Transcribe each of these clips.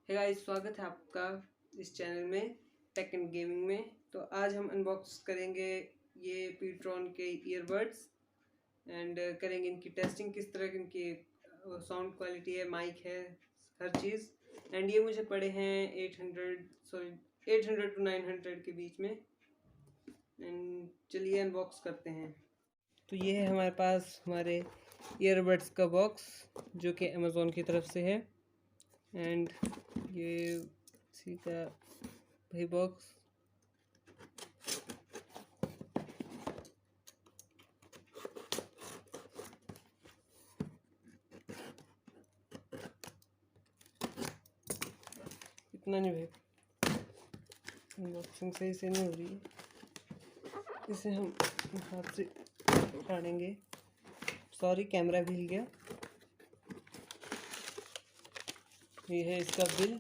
Hey guys, स्वागत है आपका इस चैनल में टेक एंड गेमिंग में। तो आज हम अनबॉक्स करेंगे ये ट्रॉन के ईयरबड्स एंड करेंगे इनकी टेस्टिंग, किस तरह की इनकी साउंड क्वालिटी है, माइक है, हर चीज़। एंड ये मुझे पड़े हैं 800 टू 900 के बीच में। एंड चलिए अनबॉक्स करते हैं। तो ये है हमारे पास हमारे ईयरबड्स का बॉक्स जो कि अमेज़ॉन की तरफ से है। एंड ये इसी का भाई बॉक्स। इतना नहीं भाई, अनबॉक्सिंग सही से नहीं हो रही है, इसे हम हाथ से फाड़ेंगे। सॉरी, कैमरा भी हिल गया। ये है इसका बिल।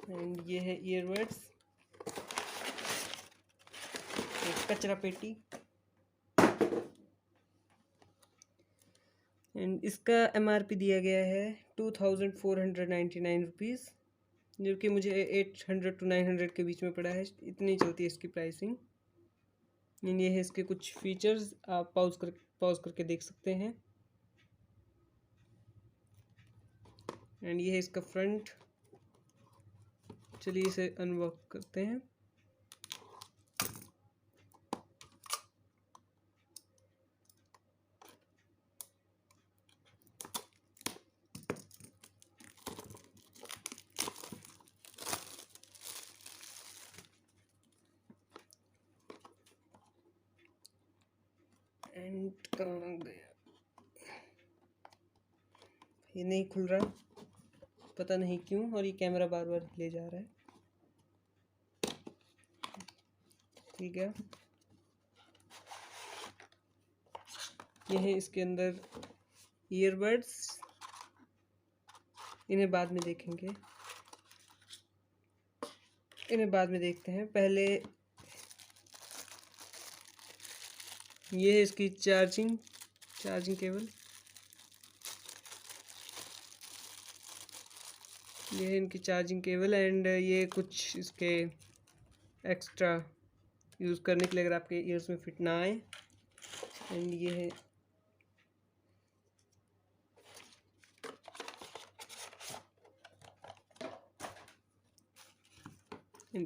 एंड ये है ईयरबड्स, एक कचरा पेटी। एंड इसका MRP दिया गया है 2499 रुपीज़, जो कि मुझे 800 टू 900 के बीच में पड़ा है। इतनी चलती है इसकी प्राइसिंग। एंड ये है इसके कुछ फीचर्स, आप पॉज करके देख सकते हैं। एंड ये है इसका फ्रंट। चलिए इसे अनबॉक्स करते हैं। एंड कहाँ गया, ये नहीं खुल रहा, पता नहीं क्यों, और ये कैमरा बार बार ले जा रहा है। ठीक है, ये है इसके अंदर ईयरबड्स। इन्हें बाद में देखेंगे, इन्हें बाद में देखते हैं। पहले ये है इसकी चार्जिंग केबल। ये है इनकी चार्जिंग केबल। एंड ये कुछ इसके एक्स्ट्रा यूज़ करने के लिए, अगर आपके ईयर्स में फिट ना आए। एंड ये है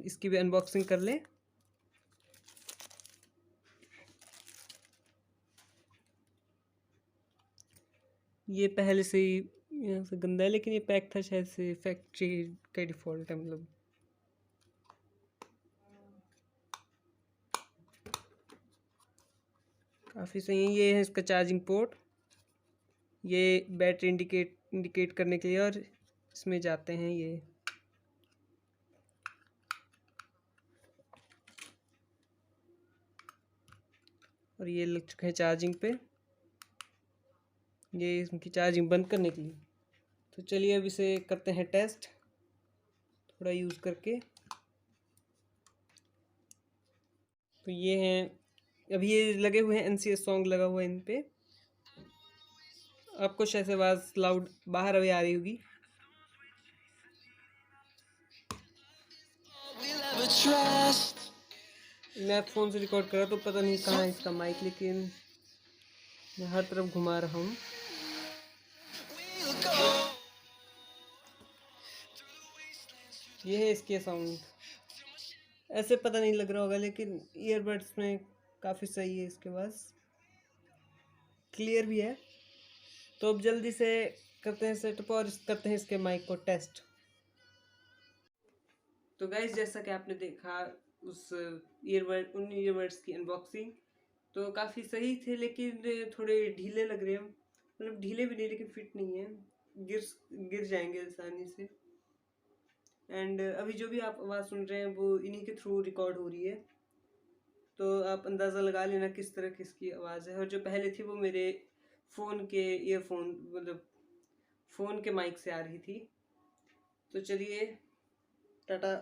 इसकी भी अनबॉक्सिंग कर लें। ये पहले से ही यहाँ से गंदा है, लेकिन ये पैक था शायद से, फैक्ट्री का डिफ़ॉल्ट है, मतलब। काफ़ी सही है। ये है इसका चार्जिंग पोर्ट, ये बैटरी इंडिकेट करने के लिए, और इसमें जाते हैं ये। और ये लग चुके हैं चार्जिंग पे, ये इसकी चार्जिंग बंद करने के लिए। तो चलिए अब इसे करते हैं टेस्ट, थोड़ा यूज़ करके। तो ये हैं, अभी ये लगे हुए हैं, NCS सॉन्ग लगा हुआ है इन पे। आपको शायद से आवाज़ लाउड बाहर अभी आ रही होगी। मैं फ़ोन से रिकॉर्ड कर रहा, तो पता नहीं कहाँ है इसका माइक, लेकिन मैं हर तरफ घुमा रहा हूँ। ये है इसके साउंड। ऐसे पता नहीं लग रहा होगा, लेकिन ईयरबड्स में काफ़ी सही है, इसके पास क्लियर भी है। तो अब जल्दी से करते हैं सेटअप और करते हैं इसके माइक को टेस्ट। तो गाइस, जैसा कि आपने देखा उन ईयरबड्स की अनबॉक्सिंग, तो काफ़ी सही थे, लेकिन थोड़े ढीले लग रहे हैं। मतलब ढीले भी नहीं, लेकिन फिट नहीं है, गिर जाएंगे आसानी से। एंड अभी जो भी आप आवाज़ सुन रहे हैं वो इन्हीं के थ्रू रिकॉर्ड हो रही है, तो आप अंदाज़ा लगा लेना किस तरह की इसकी आवाज़ है। और जो पहले थी वो मेरे फ़ोन के ईयरफोन, मतलब फ़ोन के माइक से आ रही थी। तो चलिए, टाटा।